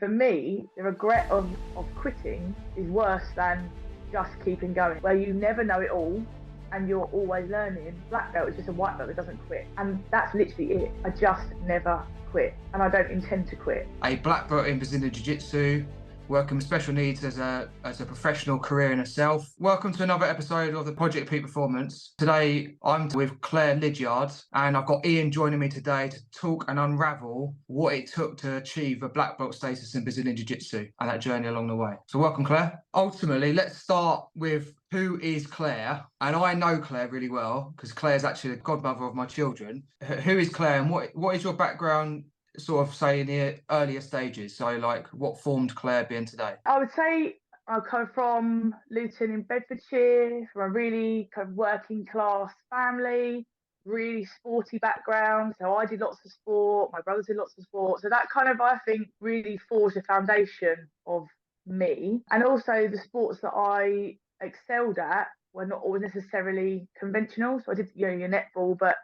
For me, the regret of quitting is worse than just keeping going, where you never know it all and you're always learning. Black belt is just a white belt that doesn't quit. And that's literally it. I just never quit, and I don't intend to quit. A black belt in Brazilian Jiu-Jitsu, working with special needs as a professional career in itself. Welcome to another episode of the Project Peak Performance. Today I'm with Claire Lidyard, and I've got Ian joining me today to talk and unravel what it took to achieve a black belt status in Brazilian Jiu-Jitsu and that journey along the way. So welcome, Claire. Ultimately, let's start with who is Claire? And I know Claire really well because Claire's actually the godmother of my children. Who is Claire, and what is your background, sort of say, in the earlier stages? So like, what formed Claire being today? I would say I come from Luton in Bedfordshire, from a really kind of working class family, really sporty background. So I did lots of sport, my brothers did lots of sport. So that kind of, I think, really forged the foundation of me. And also the sports that I excelled at were not always necessarily conventional. So I did, your netball, but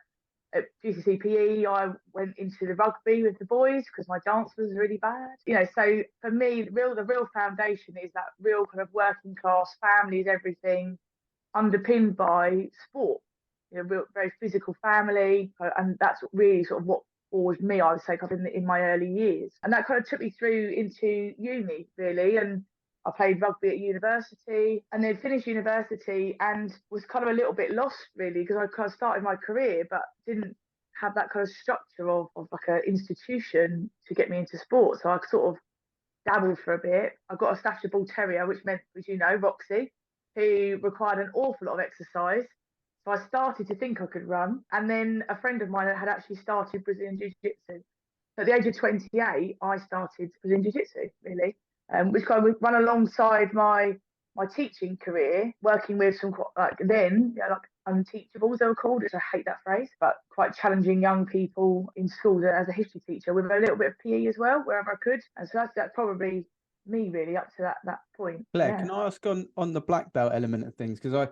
at GCSE PE, I went into the rugby with the boys because my dance was really bad. So for me, the real foundation is that real kind of working class family is everything, underpinned by sport. Real, very physical family, and that's really sort of what forged me, I would say, in my early years. And that kind of took me through into uni, really. And I played rugby at university, and then finished university and was kind of a little bit lost, really, because I kind of started my career but didn't have that kind of structure of like an institution to get me into sport. So I sort of dabbled for a bit. I got a Staffordshire Bull Terrier, which meant, as you know, Roxy, who required an awful lot of exercise. So I started to think I could run. And then a friend of mine had actually started Brazilian Jiu-Jitsu. So at the age of 28, I started Brazilian Jiu-Jitsu, really. Which kind of run alongside my teaching career, working with some like unteachables, they were called, which I hate that phrase, but quite challenging young people in schools as a history teacher with a little bit of PE as well, wherever I could. And so that's probably me really up to that point. Claire, yeah. Can I ask on the black belt element of things? Because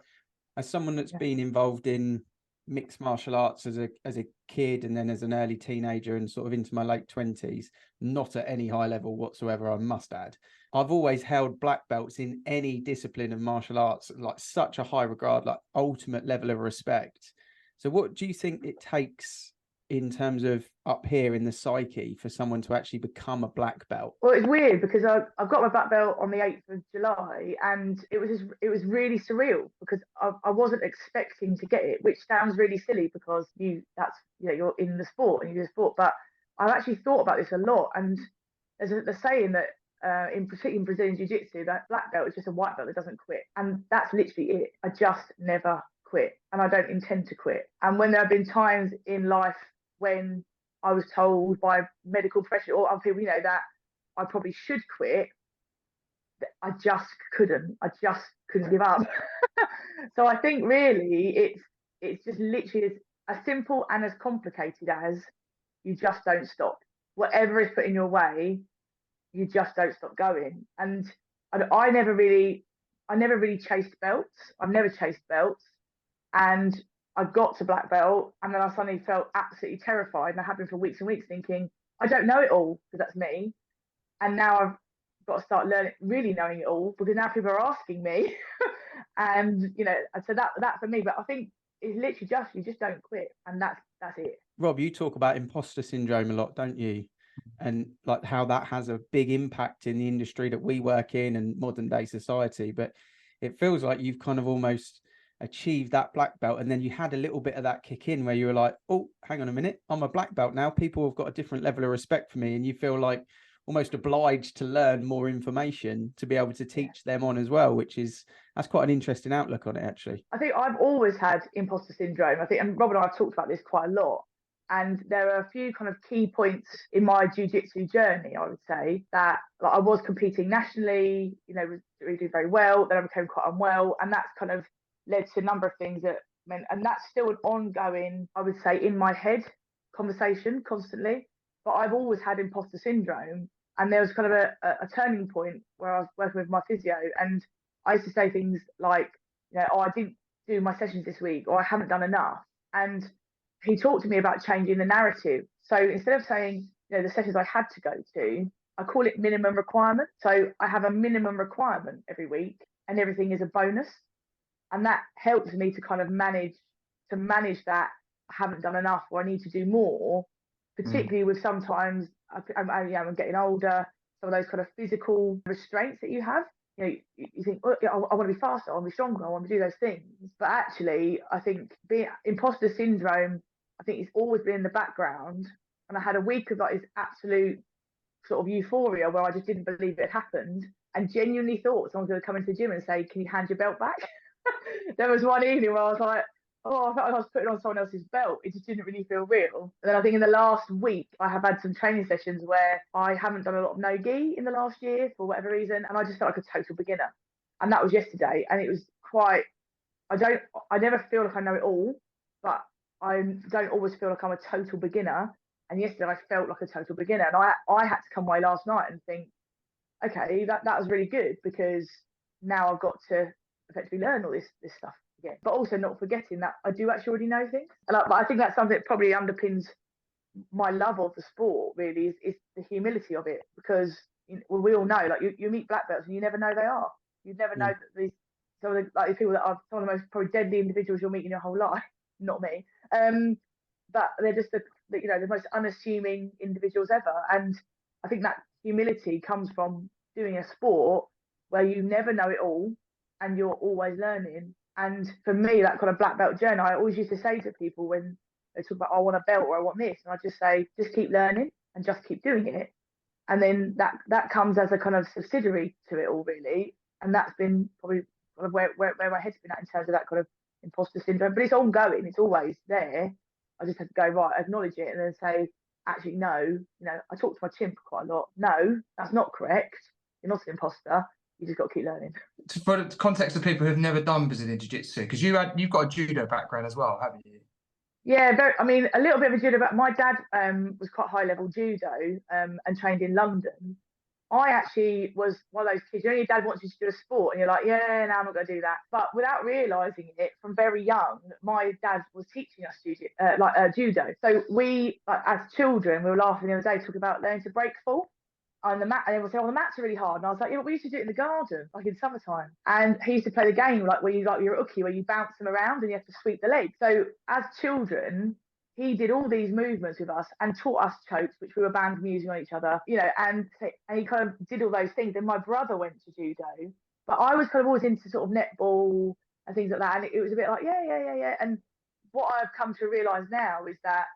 as someone that's been involved in mixed martial arts as a kid and then as an early teenager and sort of into my late 20s, not at any high level whatsoever, I must add, I've always held black belts in any discipline of martial arts like such a high regard, like ultimate level of respect. So what do you think it takes in terms of up here in the psyche for someone to actually become a black belt? Well, it's weird because I've got my black belt on the 8th of July, and it was really surreal because I wasn't expecting to get it, which sounds really silly because you're in the sport and you do sport, but I've actually thought about this a lot. And there's a saying that in Brazilian Jiu-Jitsu, that black belt is just a white belt that doesn't quit, and that's literally it. I just never quit, and I don't intend to quit. And when there have been times in life when I was told by medical professionals or other people, that I probably should quit, I just couldn't. I just couldn't give up. So I think really it's just literally as simple and as complicated as you just don't stop. Whatever is put in your way, you just don't stop going. And I never really chased belts. I've never chased belts. And I got to black belt, and then I suddenly felt absolutely terrified, and I had been for weeks and weeks thinking, I don't know it all, because that's me. And now I've got to start really knowing it all, because now people are asking me. And, so that for me, but I think it's literally you just don't quit, and that's it. Rob, you talk about imposter syndrome a lot, don't you? And like how that has a big impact in the industry that we work in and modern day society. But it feels like you've kind of almost achieved that black belt, and then you had a little bit of that kick in where you were like, oh, hang on a minute, I'm a black belt now, people have got a different level of respect for me, and you feel like almost obliged to learn more information to be able to teach them on as well, that's quite an interesting outlook on it, actually. I think I've always had imposter syndrome, I think, and Rob and I have talked about this quite a lot. And there are a few kind of key points in my jiu-jitsu journey, I would say, that I was competing nationally, was really doing very well, then I became quite unwell, and that's kind of led to a number of things that meant, and that's still an ongoing, I would say, in my head conversation constantly. But I've always had imposter syndrome, and there was kind of a turning point where I was working with my physio, and I used to say things like, oh, I didn't do my sessions this week, or I haven't done enough. And he talked to me about changing the narrative. So instead of saying, the sessions I had to go to, I call it minimum requirement. So I have a minimum requirement every week and everything is a bonus. And that helps me to kind of manage that I haven't done enough or I need to do more, particularly with sometimes I'm getting older, some of those kind of physical restraints that you have. You know, you think, oh, I want to be faster, I want to be stronger, I want to do those things. But actually, I think being imposter syndrome, I think it's always been in the background. And I had a week of like this absolute sort of euphoria where I just didn't believe it had happened and genuinely thought someone was going to come into the gym and say, can you hand your belt back? There was one evening where I was like, oh, I felt like I was putting on someone else's belt. It just didn't really feel real. And then I think in the last week, I have had some training sessions where I haven't done a lot of no-gi in the last year for whatever reason. And I just felt like a total beginner. And that was yesterday. And it was quite, I never feel like I know it all, but I don't always feel like I'm a total beginner. And yesterday I felt like a total beginner. And I had to come away last night and think, okay, that was really good because now I've got to effectively learn all this stuff again, but also not forgetting that I do actually already know things. And but I think that's something that probably underpins my love of the sport. Really, is the humility of it, because we all know, like you meet black belts and you never know they are. You never know that these some of the people that are some of the most probably deadly individuals you'll meet in your whole life. Not me, but they're just the most unassuming individuals ever. And I think that humility comes from doing a sport where you never know it all and you're always learning. And for me, that kind of black belt journey, I always used to say to people when they talk about, I want a belt or I want this, and I just say, just keep learning and just keep doing it. And then that comes as a kind of subsidiary to it all, really. And that's been probably kind of where my head's been at in terms of that kind of imposter syndrome. But it's ongoing, it's always there. I just have to go, right, acknowledge it and then say, actually, no, I talk to my chin quite a lot. No, that's not correct. You're not an imposter. You just got to keep learning. For the context of people who've never done Brazilian Jiu-Jitsu, because you've got a judo background as well, haven't you? Yeah, a little bit of a judo background. My dad was quite high level judo and trained in London. I actually was one of those kids, your dad wants you to do a sport and you're like, yeah, no, I'm not going to do that. But without realising it, from very young, my dad was teaching us judo. So we, as children, we were laughing the other day talking about learning to break fall on the mat, and everyone would say, oh, the mats are really hard. And I was like, yeah, but we used to do it in the garden, like in summertime. And he used to play the game like where you're a hooky, where you bounce them around and you have to sweep the legs. So as children, he did all these movements with us and taught us chokes, which we were banned from using on each other, and he kind of did all those things. And my brother went to judo, but I was kind of always into sort of netball and things like that. And it was a bit like, yeah. And what I've come to realise now is that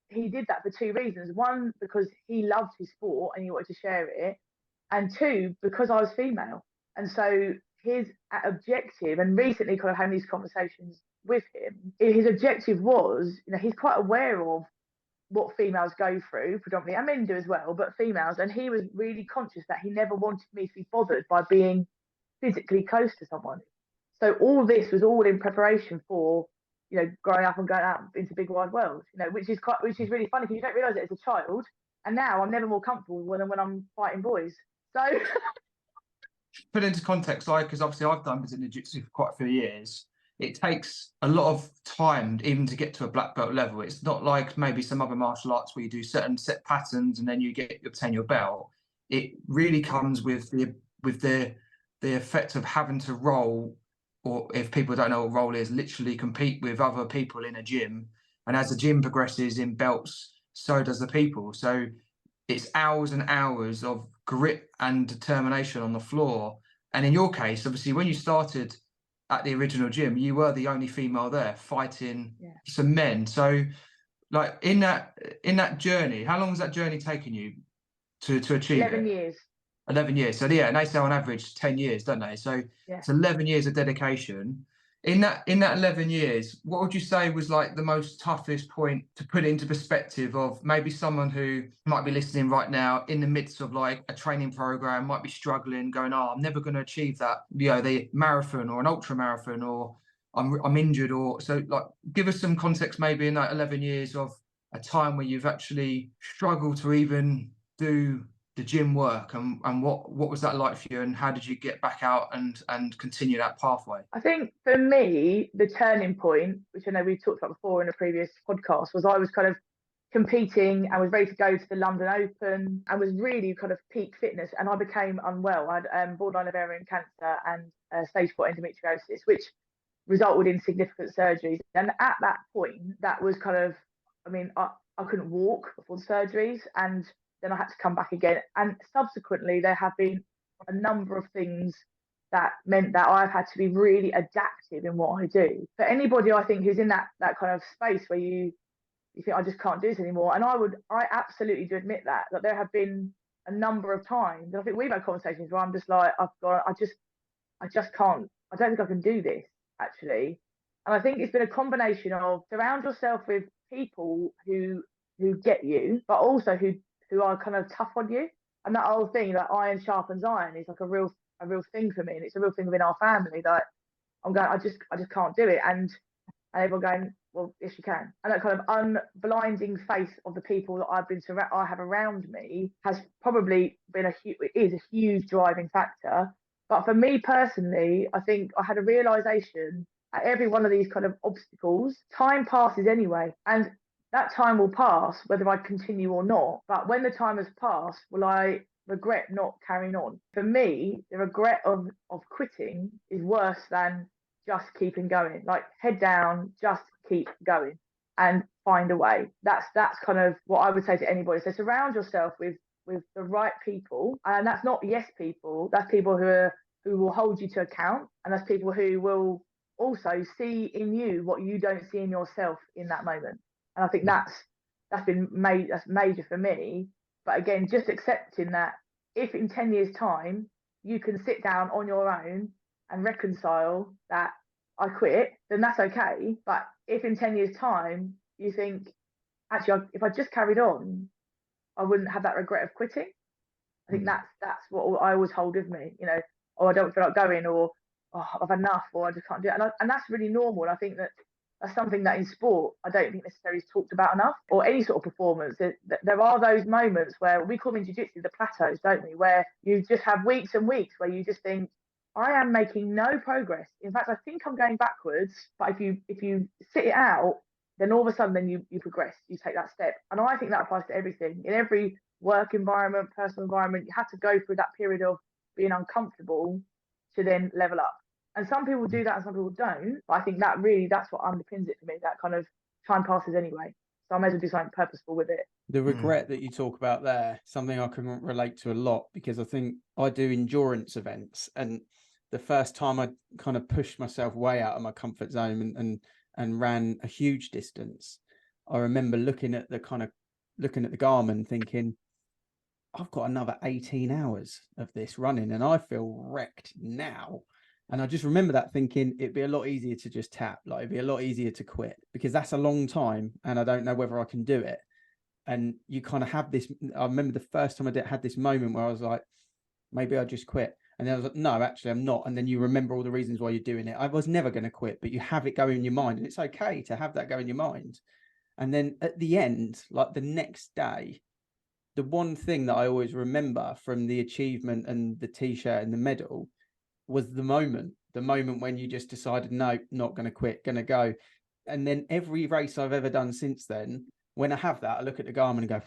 he did that for two reasons. One, because he loved his sport and he wanted to share it. And two, because I was female. And so his objective, and recently kind of having these conversations with him, his objective was, he's quite aware of what females go through predominantly, and men do as well, but females. And he was really conscious that he never wanted me to be bothered by being physically close to someone. So all this was all in preparation for, growing up and going out into the big wide world, which is really funny because you don't realise it as a child. And now I'm never more comfortable than when I'm fighting boys. So put into context, because obviously I've done Brazilian Jiu-Jitsu for quite a few years. It takes a lot of time even to get to a black belt level. It's not like maybe some other martial arts where you do certain set patterns and then you obtain your belt. It really comes with the effect of having to roll, or if people don't know what roll is, literally compete with other people in a gym. And as the gym progresses in belts, so does the people. So it's hours and hours of grit and determination on the floor. And in your case, obviously, when you started at the original gym, you were the only female there fighting some men. So like in that journey, how long has that journey taken you to achieve 11 years. 11 years. So yeah, and they say on average 10 years, don't they? So it's 11 years of dedication. In that 11 years, what would you say was like the most toughest point to put into perspective of maybe someone who might be listening right now in the midst of like a training program, might be struggling, going, oh, I'm never going to achieve that, the marathon or an ultra marathon, or I'm injured, or so like give us some context maybe in that 11 years of a time where you've actually struggled to even do the gym work, and what was that like for you, and how did you get back out and continue that pathway? I think for me, the turning point, which I know we talked about before in a previous podcast, was I was kind of competing and was ready to go to the London Open and was really kind of peak fitness. And I became unwell. I had borderline ovarian cancer and stage 4 endometriosis, which resulted in significant surgeries. And at that point, that was kind of, I mean, I couldn't walk before the surgeries, and then I had to come back again. And subsequently, there have been a number of things that meant that I've had to be really adaptive in what I do. For anybody, I think, who's in that kind of space where you think, I just can't do this anymore. And I absolutely do admit that there have been a number of times, and I think we've had conversations where I'm just like, I just can't, I don't think I can do this, actually. And I think it's been a combination of surround yourself with people who get you, but also who are kind of tough on you. And that whole thing that iron sharpens iron is like a real thing for me, and it's a real thing within our family that I'm going, I just can't do it. And everyone going, well, yes, you can. And that kind of unblinding face of the people that I have around me has probably been is a huge driving factor. But for me personally, I think I had a realization at every one of these kind of obstacles, time passes anyway. And that time will pass whether I continue or not. But when the time has passed, will I regret not carrying on? For me, the regret of quitting is worse than just keeping going. Like, head down, just keep going and find a way. That's kind of what I would say to anybody. So surround yourself with the right people, and that's not yes people. That's people who will hold you to account, and that's people who will also see in you what you don't see in yourself in that moment. And I think that's major for me. But again, just accepting that if in 10 years' time you can sit down on your own and reconcile that I quit, then that's okay. But if in 10 years' time you think, actually, if I just carried on, I wouldn't have that regret of quitting. I think that's what I always hold with me. You know, oh, I don't feel like going, or oh, I've had enough, or I just can't do it. And that's really normal. And I think that's something that in sport I don't think necessarily is talked about enough, or any sort of performance. There are those moments where we call them in jiu-jitsu the plateaus, don't we, where you just have weeks and weeks where you just think, I am making no progress. In fact, I think I'm going backwards. But if you sit it out, then all of a sudden then you progress, you take that step. And I think that applies to everything. In every work environment, personal environment, you have to go through that period of being uncomfortable to then level up. And some people do that and some people don't. But I think that's what underpins it for me. That kind of time passes anyway. So I may as well do something purposeful with it. The regret that you talk about there, something I can relate to a lot, because I think I do endurance events, and the first time I kind of pushed myself way out of my comfort zone and ran a huge distance, I remember looking at the Garmin thinking, I've got another 18 hours of this running and I feel wrecked now. And I just remember that thinking it'd be a lot easier to just tap, like it'd be a lot easier to quit, because that's a long time and I don't know whether I can do it. And you kind of have this, I remember the first time I had this moment where I was like, maybe I just quit. And then I was like, no, actually I'm not. And then you remember all the reasons why you're doing it. I was never going to quit, but you have it going in your mind, and it's okay to have that go in your mind. And then at the end, like the next day, the one thing that I always remember from the achievement and the t-shirt and the medal was the moment when you just decided, no, not going to quit, going to go. And then every race I've ever done since then, when I have that, I look at the Garmin and go,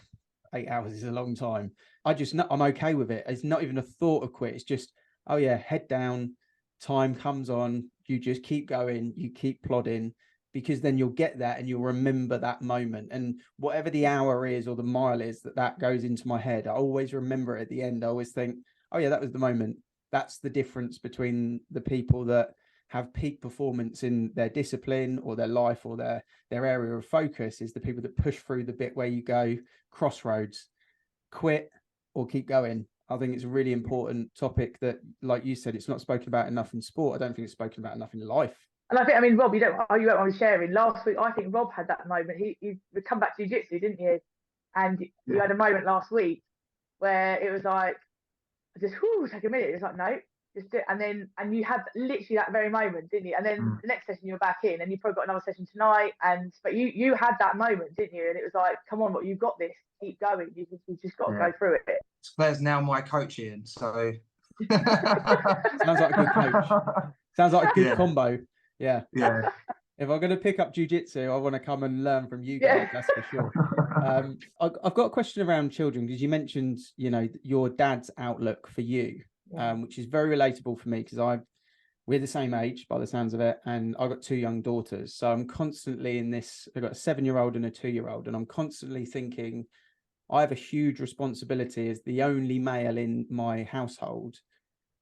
8 hours is a long time. I'm okay with it. It's not even a thought of quit. It's just, oh yeah, head down, time comes on, you just keep going, you keep plodding, because then you'll get that and you'll remember that moment. And whatever the hour is or the mile is that goes into my head, I always remember it at the end. I always think, oh yeah, that was the moment. That's the difference between the people that have peak performance in their discipline or their life or their area of focus, is the people that push through the bit where you go crossroads, quit or keep going. I think it's a really important topic that, like you said, it's not spoken about enough in sport. I don't think it's spoken about enough in life. And I mean, Rob, you don't want to share. Last week, I think Rob had that moment. He would come back to jiu-jitsu, didn't you? And you had a moment last week where it was like, just take a minute. It's like, no, just do it. And you had literally that very moment, didn't you? And then the next session you were back in, and you probably got another session tonight. But you had that moment, didn't you? And it was like, come on, you've got this. Keep going. You just got to go through it. Claire's now my coach, Ian. So sounds like a good coach. Sounds like a good combo. Yeah. If I'm going to pick up jiu-jitsu, I want to come and learn from you guys. That's for sure. I've got a question around children, because you mentioned, you know, your dad's outlook for you, which is very relatable for me, because we're the same age by the sounds of it, and I've got 2 young daughters. So I'm constantly in this, I've got a 7-year-old and a 2-year-old, and I'm constantly thinking I have a huge responsibility as the only male in my household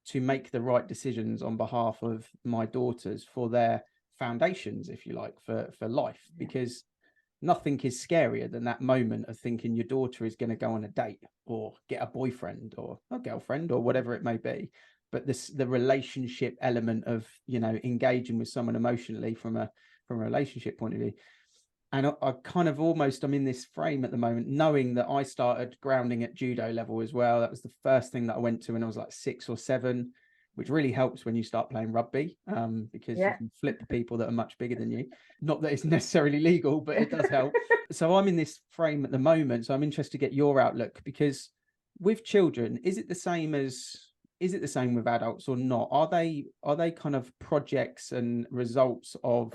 to make the right decisions on behalf of my daughters for their foundations, if you like, for life, because nothing is scarier than that moment of thinking your daughter is going to go on a date or get a boyfriend or a girlfriend or whatever it may be. But the relationship element of, you know, engaging with someone emotionally from a relationship point of view. And I kind of I'm in this frame at the moment, knowing that I started grounding at judo level as well. That was the first thing that I went to when I was like 6 or 7, which really helps when you start playing rugby, because you can flip people that are much bigger than you. Not that it's necessarily legal, but it does help. So I'm in this frame at the moment. So I'm interested to get your outlook, because with children, is it the same with adults or not? Are they kind of projects and results of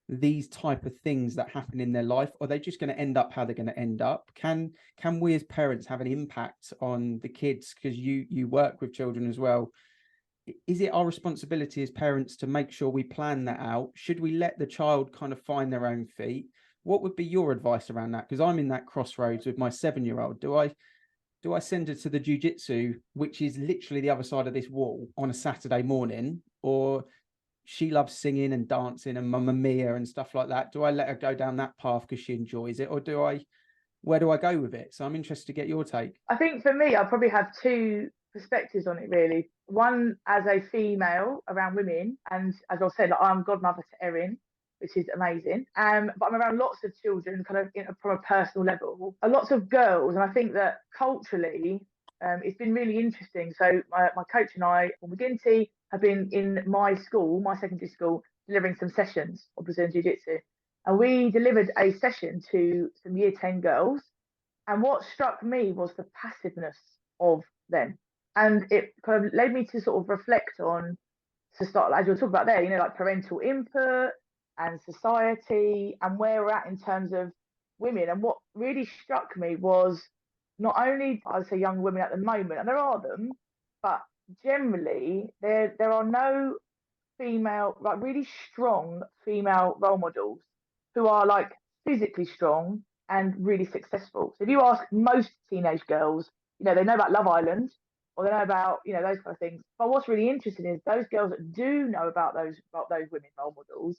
these type of things that happen in their life, or are they just going to end up how they're going to end up? Can we as parents have an impact on the kids, because you work with children as well? Is it our responsibility as parents to make sure we plan that out? Should we let the child kind of find their own feet? What would be your advice around that? Because I'm in that crossroads with my 7-year-old. Do I send her to the jiu-jitsu, which is literally the other side of this wall, on a Saturday morning, or she loves singing and dancing and Mamma Mia and stuff like that? Do I let her go down that path because she enjoys it, or where do I go with it? So I'm interested to get your take. I think for me, I probably have 2 perspectives on it, really. One as a female around women, and as I said, like, I'm godmother to Erin, which is amazing. But I'm around lots of children, kind of from a personal level, lots of girls, and I think that culturally, it's been really interesting. So my coach and I, Paul McGinty, have been in my school, my secondary school, delivering some sessions of Brazilian Jiu-Jitsu, and we delivered a session to some year 10 girls. And what struck me was the passiveness of them. And it kind of led me to sort of reflect on, to start, as you're talking about there, you know, like parental input and society and where we're at in terms of women. And what really struck me was not only, I would say, young women at the moment, and there are them, but generally there are no female, like really strong female role models who are like physically strong and really successful. So if you ask most teenage girls, you know, they know about Love Island, or they know about, you know, those kind of things. But what's really interesting is those girls that do know about those women role models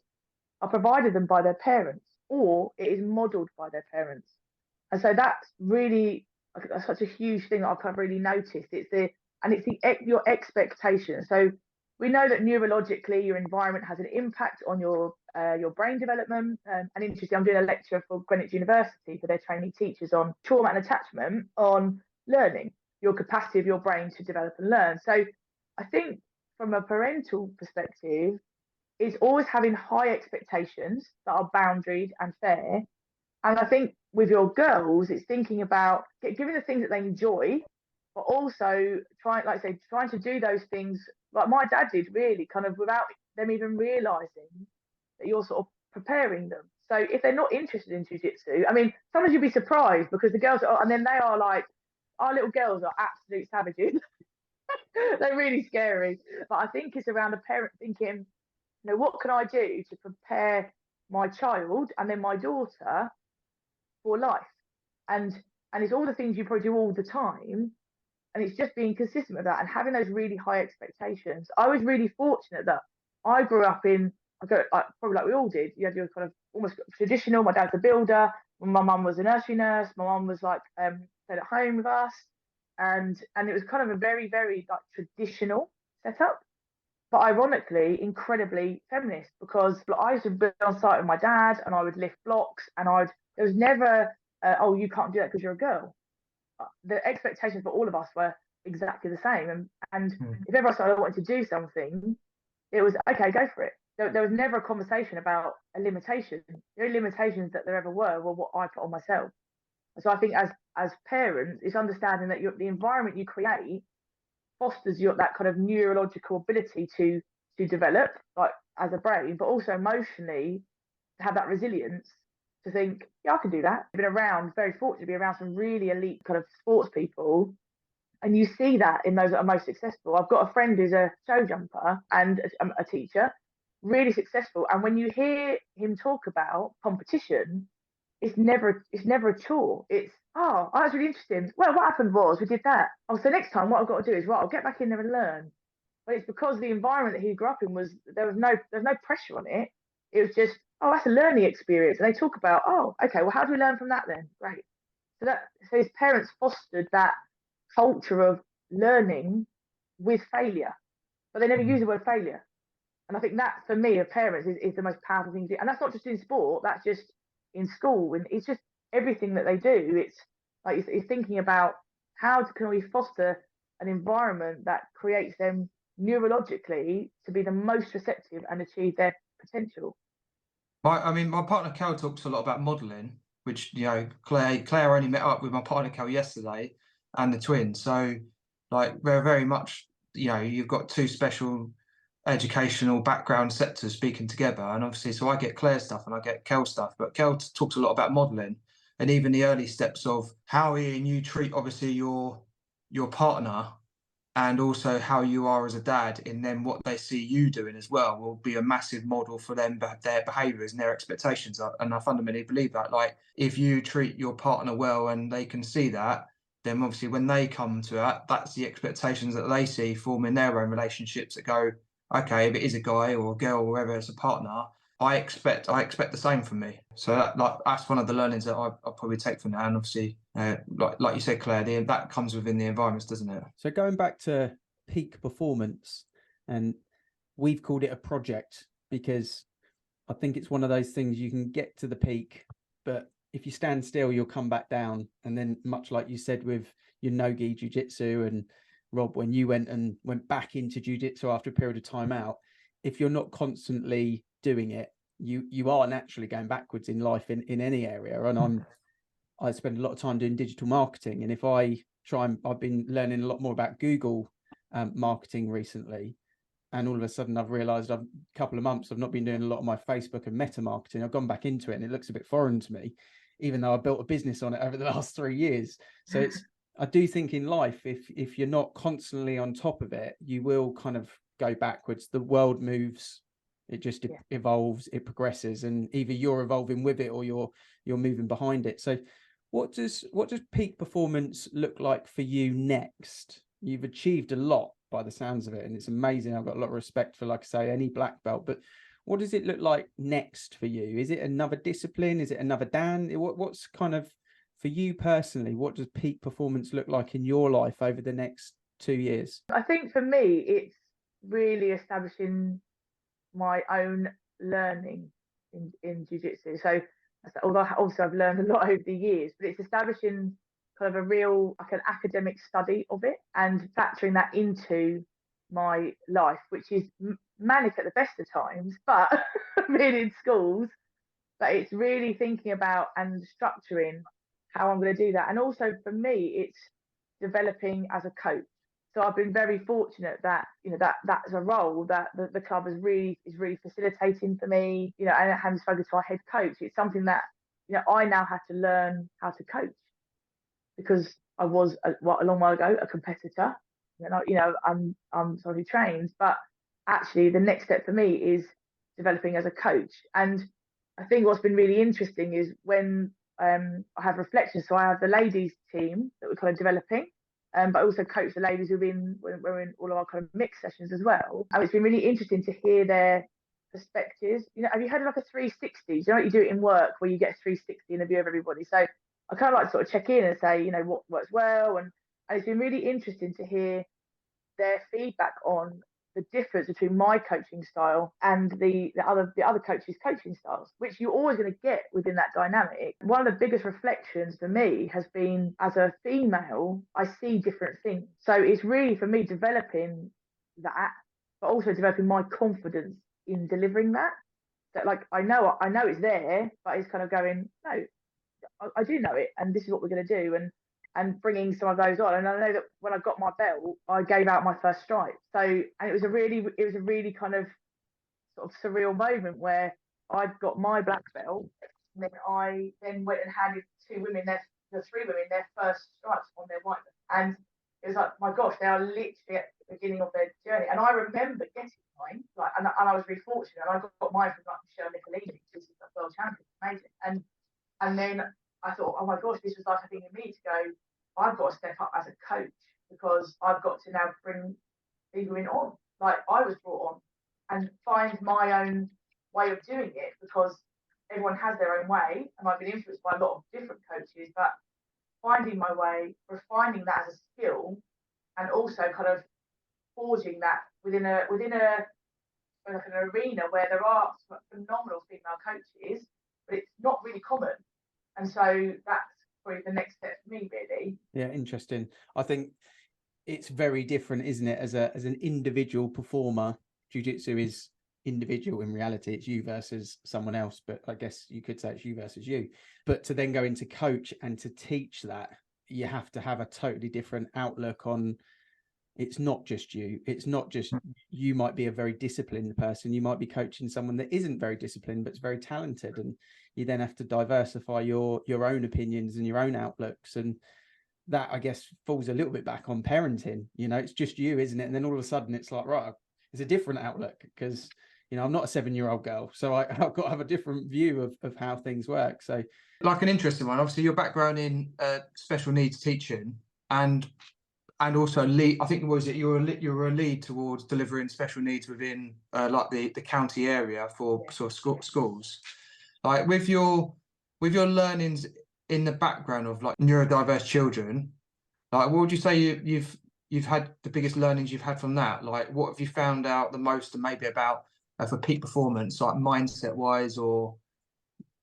are provided them by their parents, or it is modelled by their parents. And so that's really, that's such a huge thing that I've kind of really noticed. It's your expectation. So we know that neurologically your environment has an impact on your brain development. And interesting, I'm doing a lecture for Greenwich University for their trainee teachers on trauma and attachment, on learning, your capacity of your brain to develop and learn. So I think from a parental perspective, it's always having high expectations that are boundaried and fair. And I think with your girls, it's thinking about giving the things that they enjoy, but also trying to do those things like my dad did, really, kind of without them even realizing that you're sort of preparing them. So if they're not interested in jiu-jitsu, I mean, sometimes you'll be surprised because the girls and then they are like, our little girls are absolute savages. They're really scary. But I think it's around a parent thinking, you know, what can I do to prepare my child and then my daughter for life? And it's all the things you probably do all the time. And it's just being consistent with that and having those really high expectations. I was really fortunate that I grew up in, probably like we all did, you had your kind of almost traditional. My dad's a builder. My mum was a nursery nurse. My mum was like stayed at home with us. And it was kind of a very, very like traditional setup, but ironically incredibly feminist, because I used to be on site with my dad and I would lift blocks, and there was never oh, you can't do that because you're a girl. The expectations for all of us were exactly the same, and if ever I started wanting to do something, it was okay, go for it. There was never a conversation about a limitation. The only limitations that there ever were what I put on myself. So I think as parents, it's understanding that the environment you create fosters that kind of neurological ability to develop, like as a brain, but also emotionally to have that resilience to think, yeah, I can do that. I've been around, very fortunate to be around some really elite kind of sports people. And you see that in those that are most successful. I've got a friend who's a show jumper and a teacher, really successful. And when you hear him talk about competition, it's never a chore. It's, oh, that's really interesting. Well, what happened was we did that. Oh, so next time what I've got to do is, right, I'll get back in there and learn. But it's because the environment that he grew up in was there's no pressure on it. It was just, oh, that's a learning experience. And they talk about, oh, okay, well, how do we learn from that then? Great. So his parents fostered that culture of learning with failure, but they never use the word failure. And I think that, for me, of parents, is the most powerful thing to do. And that's not just in sport, that's just in school. And it's just everything that they do. It's like it's thinking about how can we foster an environment that creates them neurologically to be the most receptive and achieve their potential. My partner Cal talks a lot about modelling, which, you know, Claire only met up with my partner Cal yesterday and the twins. So, like, we're very much, you know, you've got two special educational background sectors speaking together. And obviously, so I get Claire stuff and I get Kel stuff, but Kel talks a lot about modelling and even the early steps of how you treat, obviously, your partner, and also how you are as a dad, and then what they see you doing as well will be a massive model for them, their behaviours and their expectations. And I fundamentally believe that, like, if you treat your partner well and they can see that, then obviously when they come to that, that's the expectations that they see forming their own relationships that go, okay, if it is a guy or a girl or whoever it's a partner, I expect the same from me. So that's one of the learnings that I'll probably take from that. And obviously, like you said, Claire, that comes within the environments, doesn't it? So going back to peak performance, and we've called it a project because I think it's one of those things you can get to the peak, but if you stand still, you'll come back down. And then, much like you said with your no-gi jiu-jitsu, and Rob, when you went back into jiu-jitsu after a period of time out, if you're not constantly doing it, you are naturally going backwards in life in any area. And I spend a lot of time doing digital marketing, and if I've been learning a lot more about Google marketing recently, and all of a sudden I've realized a couple of months I've not been doing a lot of my Facebook and meta marketing. I've gone back into it and it looks a bit foreign to me, even though I built a business on it over the last 3 years. So I do think in life, if you're not constantly on top of it, you will kind of go backwards. The world moves, it just evolves, it progresses, and either you're evolving with it or you're moving behind it. So what does peak performance look like for you next? You've achieved a lot by the sounds of it, and it's amazing. I've got a lot of respect for, like I say, any black belt, but what does it look like next for you? Is it another discipline? Is it another Dan? What's kind of, for you personally, what does peak performance look like in your life over the next 2 years? I think for me, it's really establishing my own learning in jiu-jitsu. So although also I've learned a lot over the years, but it's establishing kind of a real, like, an academic study of it and factoring that into my life, which is manic at the best of times, but being in schools, but it's really thinking about and structuring how I'm going to do that. And also for me, it's developing as a coach. So I've been very fortunate that, you know, that's a role that the club is really facilitating for me, you know, and having spoken to our head coach, it's something that, you know, I now have to learn how to coach, because I was a long while ago a competitor. You know, I'm somebody who trains, but actually the next step for me is developing as a coach. And I think what's been really interesting is when I have reflections. So I have the ladies team that we're kind of developing, but I also coach the ladies we're in all of our kind of mixed sessions as well. And it's been really interesting to hear their perspectives. You know, have you heard of like a 360? You know, what you do it in work where you get a 360 and a view of everybody. So I kind of like to sort of check in and say, you know, what works well, and it's been really interesting to hear their feedback on the difference between my coaching style and the other coaches' coaching styles, which you're always going to get within that dynamic. One of the biggest reflections for me has been, as a female, I see different things. So it's really, for me, developing that, but also developing my confidence in delivering that. That, like, I know it's there, but it's kind of going, no, I do know it, and this is what we're going to do, and bringing some of those on. And I know that when I got my belt, I gave out my first stripe. So, and it was a really kind of sort of surreal moment where I'd got my black belt, And then I then went and handed three women their first stripes on their white belt. And it was like, my gosh, they are literally at the beginning of their journey. And I remember getting mine, like, and I was really fortunate. And I got mine from like Michelle Nicolini, who's the world champion, amazing. And then I thought, oh my gosh, this was like a thing in me to go, I've got to step up as a coach because I've got to now bring these women on, like I was brought on, and find my own way of doing it, because everyone has their own way, and I've been influenced by a lot of different coaches, but finding my way, refining that as a skill, and also kind of forging that within a like an arena where there are some phenomenal female coaches, but it's not really common. And so that's probably the next step for me, really. Yeah, interesting. I think it's very different, isn't it? As an individual performer, jiu-jitsu is individual. In reality, it's you versus someone else, but I guess you could say it's you versus you. But to then go into coach and to teach that, you have to have a totally different outlook on, it's not just you. It's not just, you might be a very disciplined person. You might be coaching someone that isn't very disciplined, but is very talented. And you then have to diversify your own opinions and your own outlooks. And that, I guess, falls a little bit back on parenting. You know, it's just you, isn't it? And then all of a sudden it's like, right, it's a different outlook, because, you know, I'm not a 7-year-old girl. So I've got to have a different view of how things work. So, like, an interesting one, obviously your background in special needs teaching, and also lead, I think, was it you're a lead towards delivering special needs within like the county area for sort of schools. Like, with your learnings in the background of like neurodiverse children, like, what would you say you've had the biggest learnings you've had from that? Like, what have you found out the most, and maybe about for peak performance, like mindset wise, or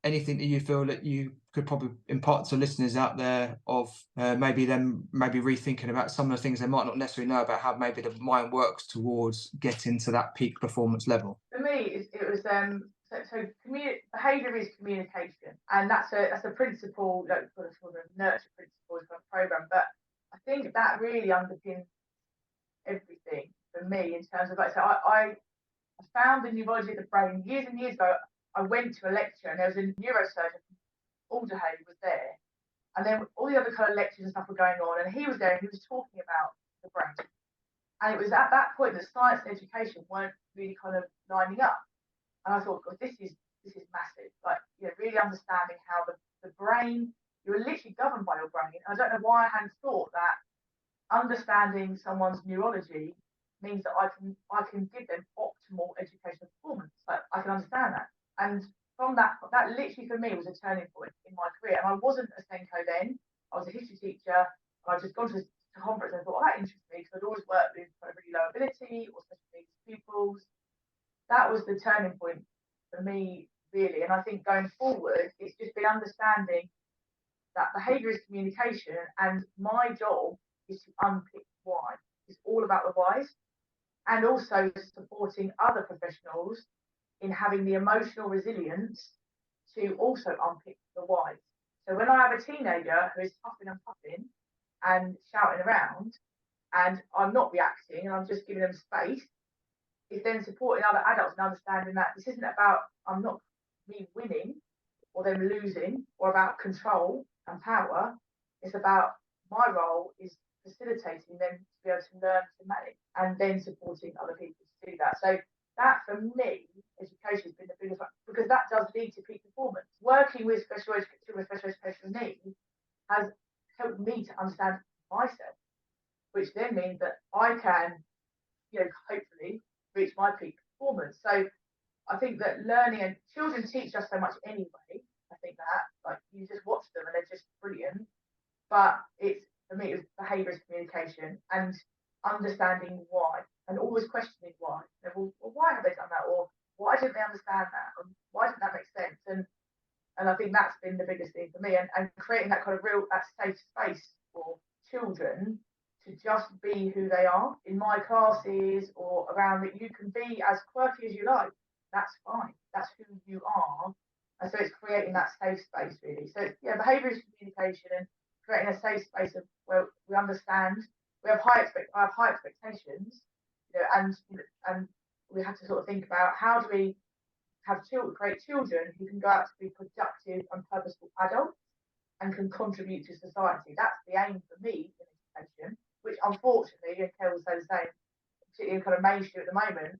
anything that you feel that you could probably impart to listeners out there of maybe rethinking about some of the things they might not necessarily know about how maybe the mind works towards getting to that peak performance level? For me, it was behaviour is communication, and that's a principle, like sort of nurture principle of the program. But I think that really underpins everything for me in terms of, like, so I found the neurology of the brain years and years ago. I went to a lecture and there was a neurosurgeon from Alderhay was there, and then all the other kind of lectures and stuff were going on, and he was there and he was talking about the brain. And it was at that point that science and education weren't really kind of lining up. And I thought, God, this is massive. Like, you know, really understanding how the brain, you're literally governed by your brain. I don't know why I hadn't thought that understanding someone's neurology means that I can give them optimal educational performance. Like, I can understand that. And from that literally for me was a turning point in my career. And I wasn't a Senko then. I was a history teacher. And I'd just gone to a conference and I thought, oh, that interests me, because I'd always worked with kind of really low ability or special needs pupils. That was the turning point for me, really. And I think going forward, it's just been understanding that behaviour is communication, and my job is to unpick why. It's all about the whys, and also supporting other professionals in having the emotional resilience to also unpick the whys. So when I have a teenager who is huffing and puffing and shouting around, and I'm not reacting and I'm just giving them space, it's then supporting other adults and understanding that this isn't about me winning or them losing, or about control and power. It's about my role is facilitating them to be able to learn to manage, and then supporting other people to do that. So that, for me, education has been the biggest one, because that does lead to peak performance. Working with special educational needs has helped me to understand myself, which then means that I can, you know, hopefully reach my peak performance. So I think that learning, and children teach us so much anyway. I think that, like, you just watch them and they're just brilliant. But for me, it's behaviour is communication, and understanding why, and always questioning why. You know, well, why have they done that? Or why didn't they understand that? Or why didn't that make sense? And I think that's been the biggest thing for me, and creating that kind of that safe space for children to just be who they are in my classes or around, that you can be as quirky as you like. That's fine. That's who you are. And so it's creating that safe space, really. So yeah, behaviour is communication, and creating a safe space of where we understand, I have high expectations, you know, and we have to sort of think about how do we create children who can go out to be productive and purposeful adults and can contribute to society. That's the aim for me in education, which unfortunately, and Kel will say the same, particularly in kind of mainstream at the moment,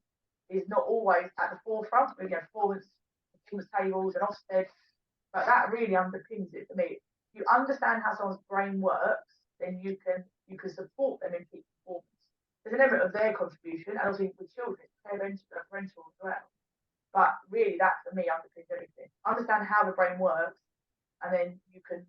is not always at the forefront. We get performance tables and Ofsted, but that really underpins it for me. If you understand how someone's brain works, then you can support them in peak performance. There's an element of their contribution, and also with children, it's parental as well. But really, that for me underpins everything. Understand how the brain works, and then you can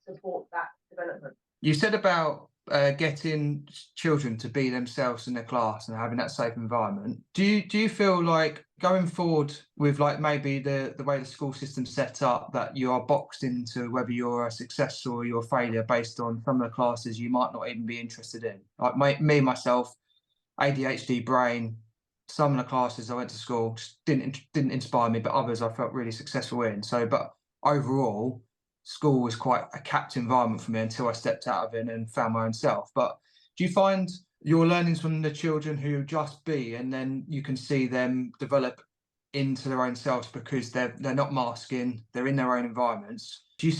support that development. You said about getting children to be themselves in their class and having that safe environment. Do you feel like going forward with like maybe the way the school system's set up, that you are boxed into whether you're a success or you're a failure based on some of the classes you might not even be interested in? Like myself, ADHD brain. Some of the classes I went to school just didn't inspire me, but others I felt really successful in. So, but overall, school was quite a capped environment for me until I stepped out of it and found my own self. But do you find your learnings from the children who just be, and then you can see them develop into their own selves because they're not masking, they're in their own environments? Do you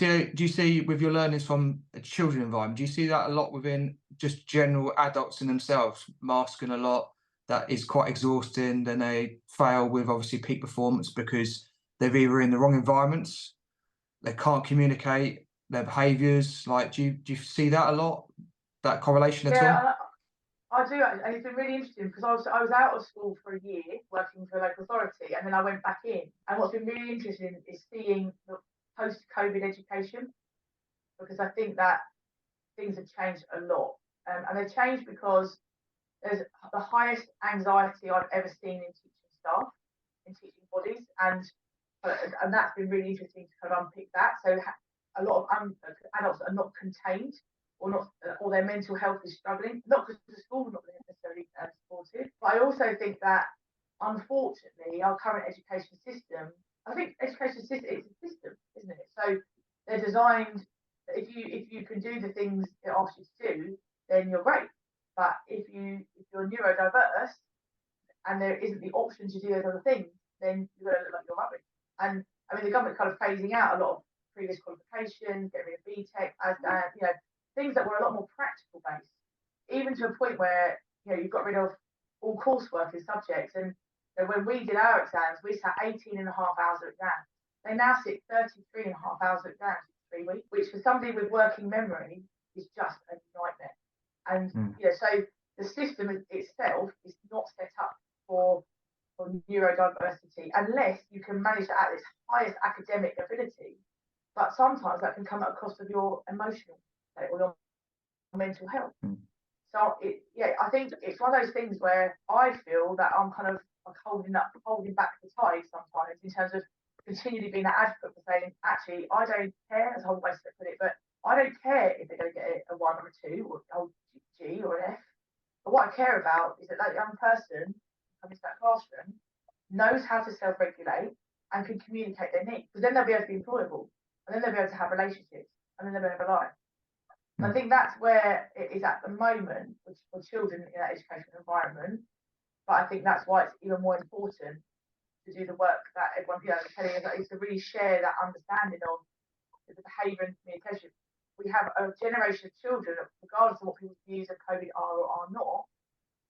see with your learnings from a children environment, do you see that a lot within just general adults in themselves, masking a lot? That is quite exhausting. Then they fail with obviously peak performance because they're either in the wrong environments, they can't communicate their behaviours. Like, do you see that a lot? That correlation at all? Yeah, I do. And it's been really interesting because I was out of school for a year working for a local authority, and then I went back in. And what's been really interesting is seeing the post-COVID education, because I think that things have changed a lot, and they've changed because there's the highest anxiety I've ever seen in teaching staff, in teaching bodies, and that's been really interesting to kind of unpick that. So a lot of adults are not contained, or their mental health is struggling, not because the school not necessarily supportive. But I also think that unfortunately our current education system, I think education system is a system, isn't it? So they're designed that if you can do the things it asks you to do, then you're great. But if you're neurodiverse and there isn't the option to do those other things, then you're going to look like you're rubbish. And I mean, the government's kind of phasing out a lot of previous qualifications, getting rid of BTEC, things that were a lot more practical based, even to a point where you've got rid of all coursework in subjects. And when we did our exams, we sat 18.5 hours of exams. They now sit 33.5 hours of exams in 3 weeks, which for somebody with working memory is just a nightmare. And so the system itself is not set up for neurodiversity unless you can manage that at its highest academic ability. But sometimes that can come at a cost of your emotional state or your mental health. So I think it's one of those things where I feel that I'm kind of like holding back the tide sometimes, in terms of continually being that advocate for saying, actually, I don't care, as a whole way to put it, but I don't care if they're going to get a 1 or a 2 or a G or an F. But what I care about is that that young person coming to that classroom knows how to self-regulate and can communicate their needs, because then they'll be able to be employable, and then they'll be able to have relationships, and then they'll be able to have a life. And I think that's where it is at the moment for children in that educational environment. But I think that's why it's even more important to do the work that everyone telling us, is to really share that understanding of the behaviour and communication. We have a generation of children, regardless of what people's views of COVID are or are not,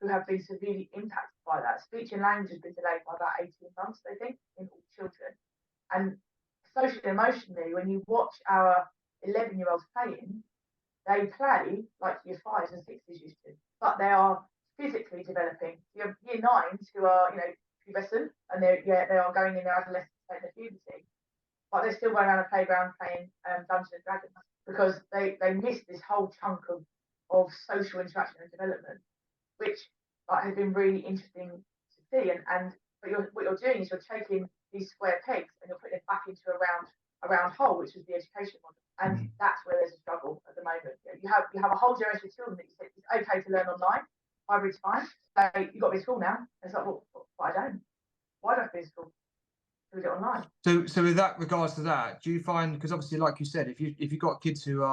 who have been severely impacted by that. Speech and language has been delayed by about 18 months, I think, in all children. And socially and emotionally, when you watch our 11-year-olds playing, they play like year 5s and 6s used to, but they are physically developing. You have year 9s who are, pubescent, and they are going in their adolescence state, their puberty, but they're still going around a playground playing Dungeons and Dragons, because they miss this whole chunk of social interaction and development, which has been really interesting to see. But what you're doing is you're taking these square pegs and you're putting it back into a round hole, which is the education model. And that's where there's a struggle at the moment. You have a whole generation of children that you said it's okay to learn online, hybrid's fine. So you've got to be in school now. And it's like, well, I don't. Why don't I be in school? Do it online. So with that regards to that, do you find, because obviously, like you said, if you've got kids who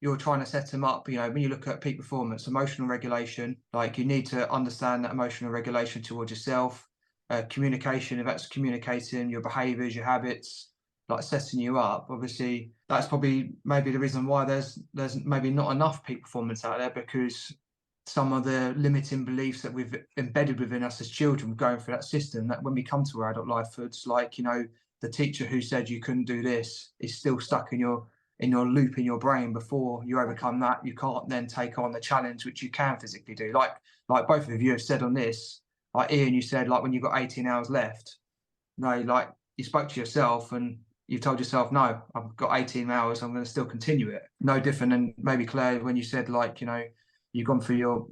you're trying to set them up, when you look at peak performance, emotional regulation, like you need to understand that emotional regulation towards yourself, communication, if that's communicating your behaviours, your habits, like setting you up. Obviously, that's probably maybe the reason why there's maybe not enough peak performance out there, because some of the limiting beliefs that we've embedded within us as children going through that system, that when we come to our adult lifehoods, like, you know, the teacher who said you couldn't do this is still stuck in your loop in your brain. Before you overcome that, you can't then take on the challenge which you can physically do. Like both of you have said on this, like Ian, you said, like, when you've got 18 hours left, no, like, you spoke to yourself and you told yourself, no, I've got 18 hours, I'm going to still continue it. No different than maybe Claire, when you said, like, you know, you've gone through your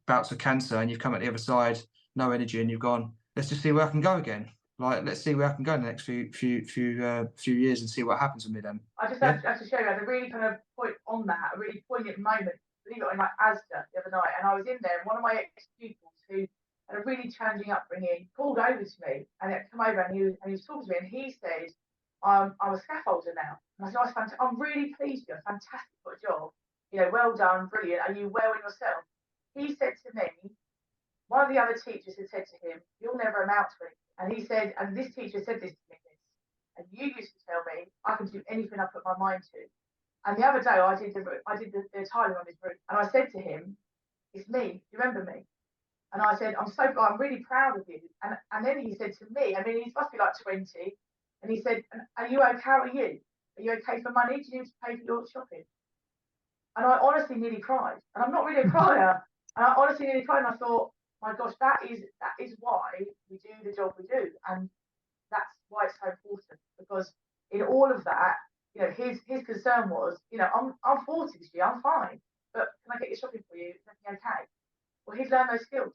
bouts of cancer and you've come at the other side, no energy, and you've gone, let's just see where I can go again. Like, let's see where I can go in the next few years and see what happens with me then. I just have to show you, I had a really kind of point on that, a really poignant moment. Believe it or not, in Asda the other night, and I was in there, and one of my ex-pupils who had a really challenging upbringing called over to me, and it come over, and he was talking to me, and he said, I'm a scaffolder now. And I said, I'm really pleased with you, fantastic for a job. You know, well done, brilliant. Are you well in yourself? He said to me, one of the other teachers had said to him, you'll never amount to anything. And he said, and this teacher said this to me, and you used to tell me I can do anything I put my mind to. And the other day I did the tiling on his roof, and I said to him, it's me, you remember me? And I said, I'm really proud of you. And then he said to me, I mean, he must be like 20, and he said, are you okay? How are you? Are you okay for money? Do you need to pay for your shopping? And I honestly nearly cried. And I'm not really a crier. And I honestly nearly cried. And I thought, my gosh, that is why we do the job we do. And that's why it's so important. Because in all of that, you know, his concern was, you know, I'm 40 this year, I'm fine. But can I get your shopping for you? Is everything okay? Well, he's learned those skills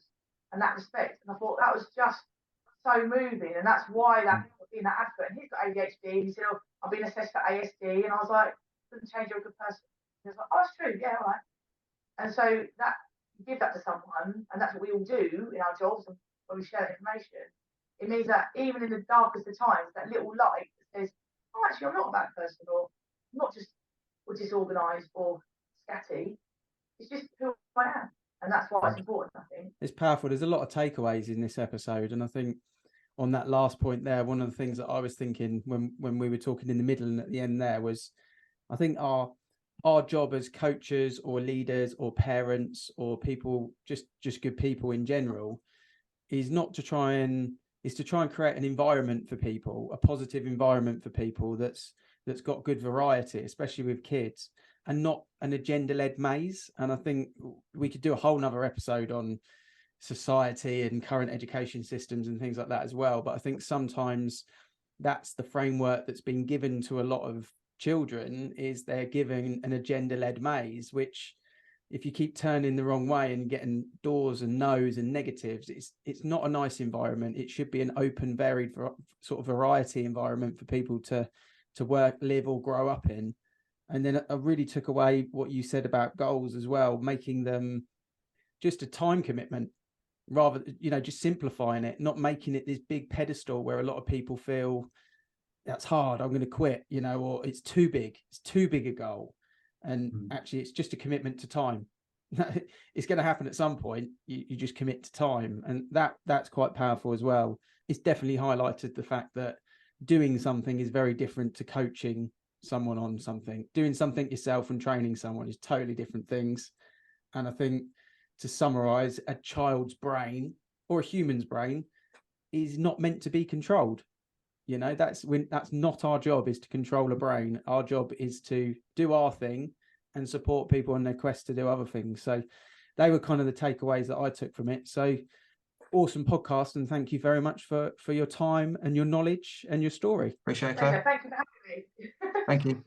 and that respect. And I thought that was just so moving. And that's why that being that advocate. And he's got ADHD. And he said, oh, I'm being assessed for ASD. And I was like, doesn't change you're a good person. He was like, oh, it's true. Yeah, all right. And so that, you give that to someone, and that's what we all do in our jobs and when we share information. It means that even in the darkest of times, that little light that says, oh, actually, I'm not a bad person, or I'm not just disorganised or scatty. It's just who I am. And that's why it's important, I think. It's powerful. There's a lot of takeaways in this episode. And I think on that last point there, one of the things that I was thinking when we were talking in the middle and at the end there was, I think our job as coaches or leaders or parents or people, just good people in general, is to try and create an environment for people, a positive environment for people that's got good variety, especially with kids, and not an agenda-led maze. And I think we could do a whole nother episode on society and current education systems and things like that as well. But I think sometimes that's the framework that's been given to a lot of children, is they're given an agenda-led maze, which if you keep turning the wrong way and getting doors and no's and negatives, it's not a nice environment. It should be an open, varied sort of variety environment for people to work, live, or grow up in. And then I really took away what you said about goals as well, making them just a time commitment, rather, you know, just simplifying it, not making it this big pedestal where a lot of people feel that's hard, I'm going to quit, you know, or it's too big a goal. And actually it's just a commitment to time. It's going to happen at some point. You just commit to time, and that's quite powerful as well. It's definitely highlighted the fact that doing something is very different to coaching someone on something. Doing something yourself and training someone is totally different things. And I think, to summarize, a child's brain or a human's brain is not meant to be controlled. You know, that's not our job, is to control a brain. Our job is to do our thing and support people on their quest to do other things. So they were kind of the takeaways that I took from it. So awesome podcast, and thank you very much for your time and your knowledge and your story. Appreciate it, Claire. Thank you for having me. Thank you.